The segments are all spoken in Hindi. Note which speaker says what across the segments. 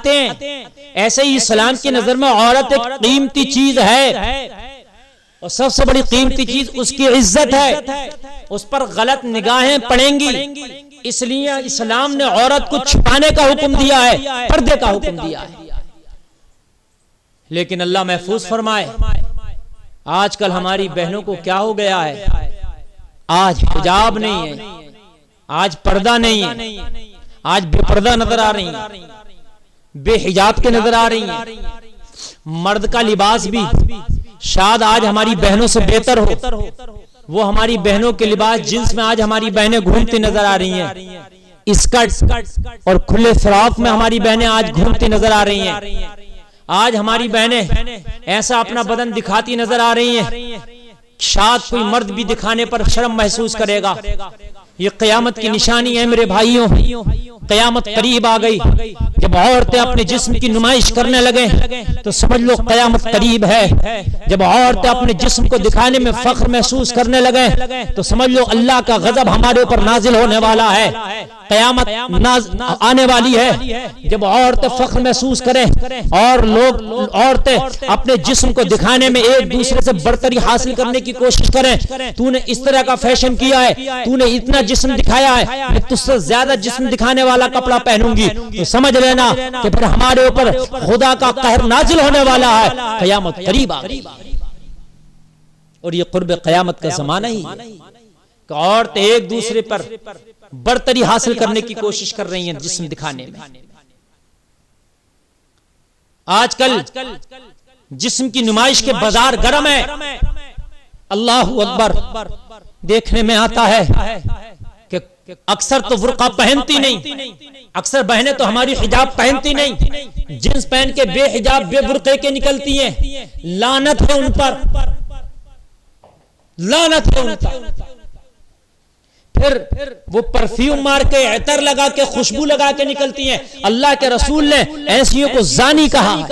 Speaker 1: आते हैं। ऐसे ही इस्लाम की नजर में औरत एक कीमती चीज है और सबसे बड़ी कीमती चीज उसकी इज्जत है। उस पर गलत निगाहें पड़ेंगी, इसलिए इस्लाम ने औरत को छुपाने का हुक्म दिया है, पर्दे का हुक्म दिया है। लेकिन अल्लाह महफूज फरमाए, आजकल हमारी बहनों को क्या हो गया है, आज हिजाब नहीं है, आज पर्दा नहीं है, आज बेपर्दा नजर आ रही है, बेहिजाब के नजर आ रही है। मर्द का लिबास भी शायद आज हमारी बहनों से बेहतर हो, वो हमारी बहनों के लिबास जींस में आज हमारी बहनें घूमती नजर आ रही हैं। स्कर्ट और खुले फ्रॉक में हमारी बहनें आज घूमती नजर आ रही हैं। आज हमारी बहनें ऐसा अपना बदन दिखाती नजर आ रही हैं, शायद कोई मर्द भी दिखाने पर शर्म महसूस करेगा। ये क़यामत की निशानी है मेरे भाइयों, क़यामत करीब आ गई। जब औरतें अपने जिस्म की नुमाइश करने लगे तो समझ लो क़यामत करीब है। जब औरतें अपने जिस्म को दिखाने में फख्र महसूस करने लगे तो समझ लो अल्लाह का गजब हमारे ऊपर नाजिल होने वाला है, क़यामत आने वाली है। जब औरतें फख्र महसूस करें और लोग औरतें अपने जिस्म को दिखाने में एक दूसरे से बर्तरी हासिल करने की कोशिश करें, तूने इस तरह का फैशन किया है, तूने इतना जिस्म दिखाया है, मैं तुझसे ज्यादा जिस्म दिखाने वाला कपड़ा पहनूंगी, तो समझ लेना कि फिर हमारे ऊपर खुदा का कहर नाजिल होने वाला है। क़यामत करीब आ गई और ये कुर्ब क़यामत का ज़माना ही है कि औरतें एक दूसरे पर बर्तरी हासिल करने की कोशिश कर रही हैं जिस्म दिखाने में। आजकल जिस्म की नुमाइश के बाजार गर्म है। अल्लाहु अकबर, देखने में आता है कि अक्सर तो बुर्का पहनती नहीं, अक्सर बहनें तो हमारी हिजाब पहनती नहीं, जींस पहन के बेहिजाब बेबुर्के के निकलती हैं। लानत है उन पर, लानत है उन पर। फिर वो परफ्यूम मार के, अतर लगा के, खुशबू लगा के निकलती हैं। अल्लाह के रसूल ने ऐसियों को जानी कहा है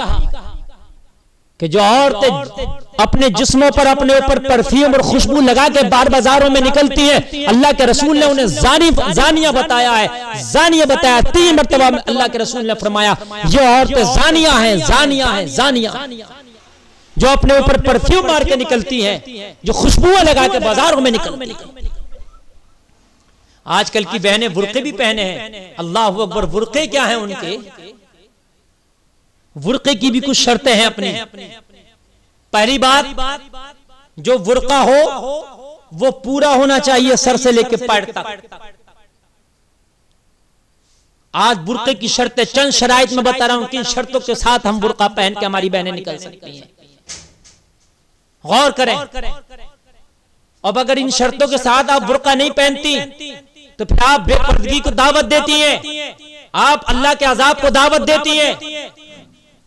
Speaker 1: कि जो औरतें अपने जिस्मों पर अपने ऊपर परफ्यूम और खुशबू लगा के बार बाजारों में निकलती हैं, अल्लाह के रसूल ने उन्हें जानिया बताया है। जानिया बताया 3 मरतबा अल्लाह के रसूल ने फरमाया ये औरतें जानिया हैं, जानिया हैं, जानिया, जो अपने ऊपर परफ्यूम मार के निकलती हैं, जो खुशबुआ लगा के बाजारों में निकलती हैं। आजकल की बहनें बुर्के भी पहने हैं। अल्लाह अकबर, बुर्के क्या हैं उनके? बुर्के की भी कुछ शर्तें हैं अपनी। पहली बात, जो बुर्का हो वो पूरा होना चाहिए सर से लेकर पैर तक। आज बुर्के की शर्तें चंद शराइत में बता रहा हूं, किन शर्तों के साथ हम बुर्का पहन के हमारी बहनें निकल सकती हैं। गौर करें। अब अगर इन शर्तों के साथ आप बुर्का नहीं पहनती तो फिर आप बेपर्दगी को दावत देती हैं, आप अल्लाह के अजाब को दावत देती हैं,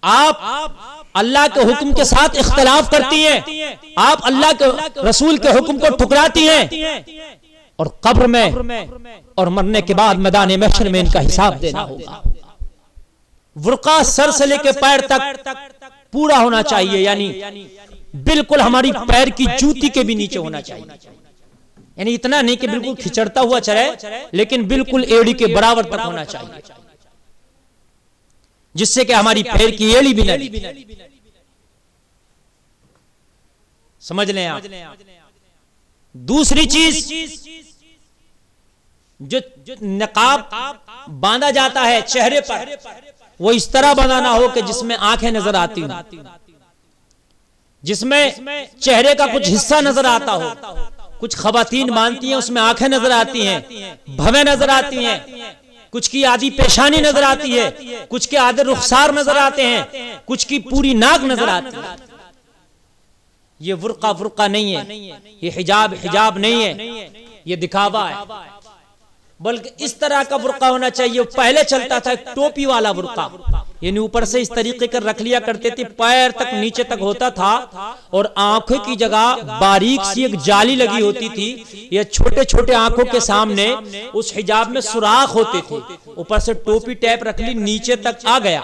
Speaker 1: आप अल्लाह के हुक्म के साथ इख्तिलाफ करती हैं, आप अल्लाह के रसूल के हुक्म को ठुकराती हैं और कब्र में और मरने के बाद मैदान महशर में इनका हिसाब देना होगा। बुर्का सर से लेकर पैर तक पूरा होना चाहिए, यानी बिल्कुल हमारी पैर की जूती के भी नीचे होना चाहिए। यानी इतना नहीं कि बिल्कुल खिचड़ता हुआ चले, लेकिन बिल्कुल एड़ी के बराबर तक होना चाहिए, जिससे कि हमारी पैर की एड़ी भी न समझ लें आप। दूसरी चीज, जो नकाब बांधा जाता है चेहरे पर, वो इस तरह बनाना हो कि जिसमें आंखें नजर आती हो, जिसमें चेहरे का कुछ हिस्सा नजर आता हो। कुछ खवातीन मानती हैं उसमें आंखें नजर आती हैं, भवें नजर आती हैं, कुछ की आधी पेशानी नजर आती है, कुछ के आधे रुखसार नजर आते हैं, कुछ की पूरी नाक नजर आती है। ये बुर्का नहीं है, ये हिजाब नहीं है, ये दिखावा है। बल्कि इस तरह का बुर्का होना चाहिए। पहले चलता था टोपी वाला बुर्का, यानी ऊपर से इस तरीके कर रख लिया करते थे, पैर तक नीचे तक होता था और आंखों की जगह बारीक सी एक जाली लगी होती थी, या छोटे छोटे आंखों के सामने उस हिजाब में सुराख होते थे। ऊपर से टोपी टैप रख ली, नीचे तक आ गया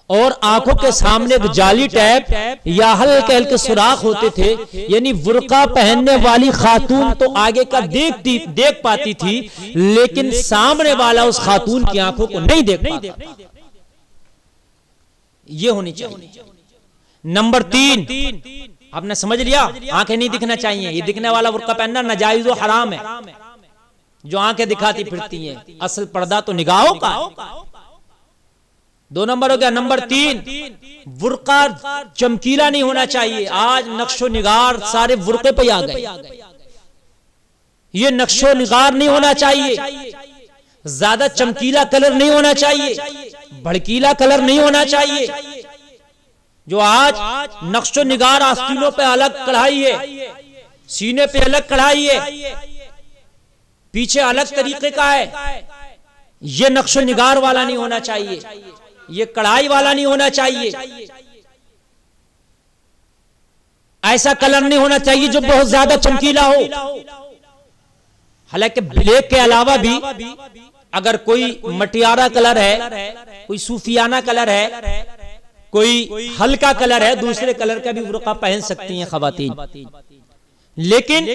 Speaker 1: और आंखों के सामने एक जाली टैप या हल्के हल्के सुराख होते थे। यानी बुर्का पहनने वाली खातून तो आगे का देख पाती थी, लेकिन सामने वाला उस खातून की आंखों को नहीं देख पाता। ये होनी चाहिए। नंबर 3, आपने समझ लिया, आंखें नहीं दिखना चाहिए। ये दिखने वाला बुर्का पहनना नाजायज और हराम है। जो आंखें दिखाती फिरती हैं, असल पर्दा तो निगाहों का। 2 नंबर हो गया। नंबर 3, बुर्का चमकीला नहीं होना चाहिए। आज नक्शो निगार सारे बुर्के पे आ गए। ये नक्शो निगार नहीं होना चाहिए। ज्यादा चमकीला कलर नहीं होना चाहिए, भड़कीला कलर नहीं होना चाहिए। जो आज नक्शो निगार आस्तीनों पे अलग कढ़ाई है, सीने पे अलग कढ़ाई है, पीछे अलग तरीके का है, ये नक्शो निगार वाला नहीं होना चाहिए, ये कढ़ाई वाला नहीं होना चाहिए। ऐसा कलर नहीं होना चाहिए जो बहुत ज्यादा चमकीला हो। हालांकि ब्लैक के अलावा भी अगर कोई मटियारा कलर है, कोई सूफियाना कलर है, कोई हल्का कलर है, दूसरे कलर का भी बुर्का पहन सकती हैं खवातीन। लेकिन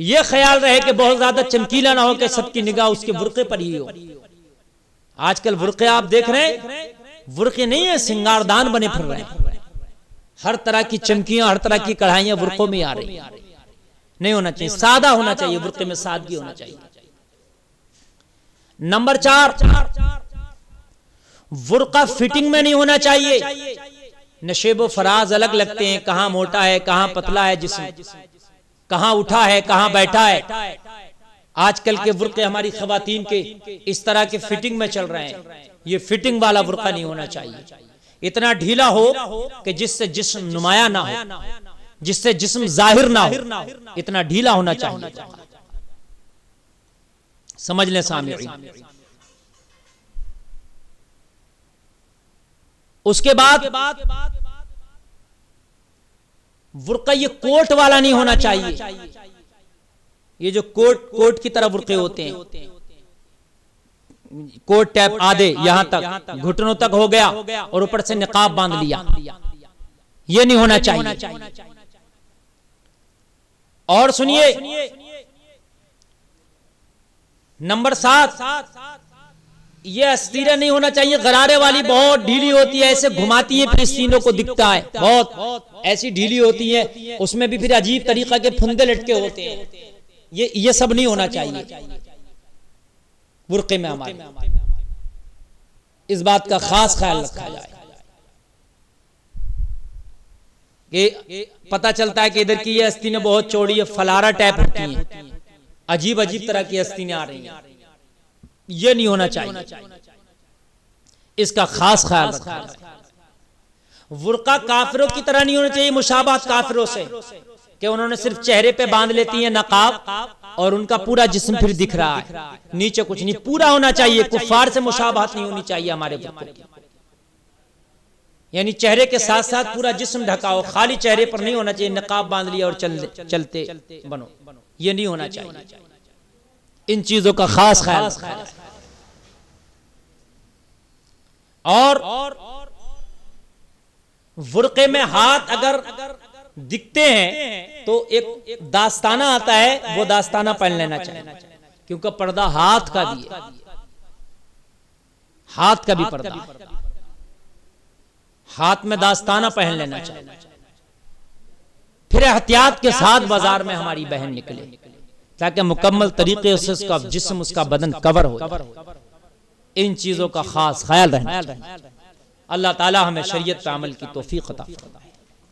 Speaker 1: यह ख्याल रहे कि बहुत ज्यादा चमकीला ना हो कि सबकी निगाह उसके बुर्के पर ही हो। आजकल बुर्के आप देख रहे हैं, बुर्के नहीं है, सिंगारदान बने फिर रहे हैं। हर तरह की चमकियां, हर तरह की कढ़ाइयां बुर्कों में आ रही हैं। नहीं होना चाहिए, सादा होना चाहिए, बुर्के में सादगी होना चाहिए। नंबर 4, बुर्का फिटिंग में नहीं होना चाहिए। नशेबो फराज अलग लगते हैं, कहां मोटा है, कहां पतला है जिस्म, कहां उठा है, कहां बैठा है। आजकल के बुर्के हमारी खवातीन के इस तरह के फिटिंग में चल रहे हैं। ये फिटिंग वाला बुर्का नहीं होना चाहिए। इतना ढीला हो कि जिससे जिस्म नुमाया ना हो, जिससे जिस्म जाहिर ना हो, इतना ढीला होना चाहिए। समझ लें सामने। उसके बाद बुर्का ये कोट वाला नहीं होना चाहिए। ये जो कोट की तरह बुर्के होते हैं, कोट टैप आधे यहां तक घुटनों तक हो गया और ऊपर से निकाब बांध लिया, ये नहीं होना चाहिए। और सुनिए, नंबर 7, ये अस्तीरा नहीं होना चाहिए। गरारे वाली बहुत ढीली होती है, ऐसे घुमाती है फिर सीनों को दिखता है, बहुत ऐसी ढीली होती है, उसमें भी फिर अजीब तरीका के फुंदे लटके होते हैं। ये सब नहीं होना चाहिए बुर्के में हमारे। इस बात का खास ख्याल रखा जाए कि पता चलता है कि इधर की ये अस्तीनें बहुत चौड़ी है, फलारा टाइप होती हैं, अजीब अजीब तरह की अस्तीनें आ रही हैं, ये नहीं होना चाहिए। इसका खास ख्याल रखा जाए। बुर्का काफिरों की तरह नहीं होना चाहिए, मुशाबाहत काफिरों से कि उन्होंने सिर्फ चेहरे पे बांध लेती है नकाब और उनका पूरा जिस्म फिर दिख रहा है, नीचे कुछ नहीं, पूरा होना चाहिए। कुफार से मुशाबाहत नहीं होनी चाहिए हमारे बुर्के की। यानी चेहरे के साथ साथ पूरा जिस्म ढका हो, खाली चेहरे पर नहीं होना चाहिए, नकाब बांध लिया और चलते बनो, ये नहीं होना चाहिए। इन चीजों का खास ख्याल। और बुर्के में हाथ अगर दिखते हैं तो एक दास्ताना आता है, वो दास्ताना पहन लेना चाहिए, क्योंकि पर्दा हाथ का भी है, हाथ का भी पर्दा, हाथ में दास्ताना पहन लेना चाहिए। फिर एहतियात के साथ बाजार में हमारी बहन निकले ताकि मुकम्मल तरीके से उसका जिस्म, उसका बदन कवर हो। इन चीजों का खास ख्याल रहना। अल्लाह ताला हमें शरीयत पे अमल की तौफीक अता फरमाए।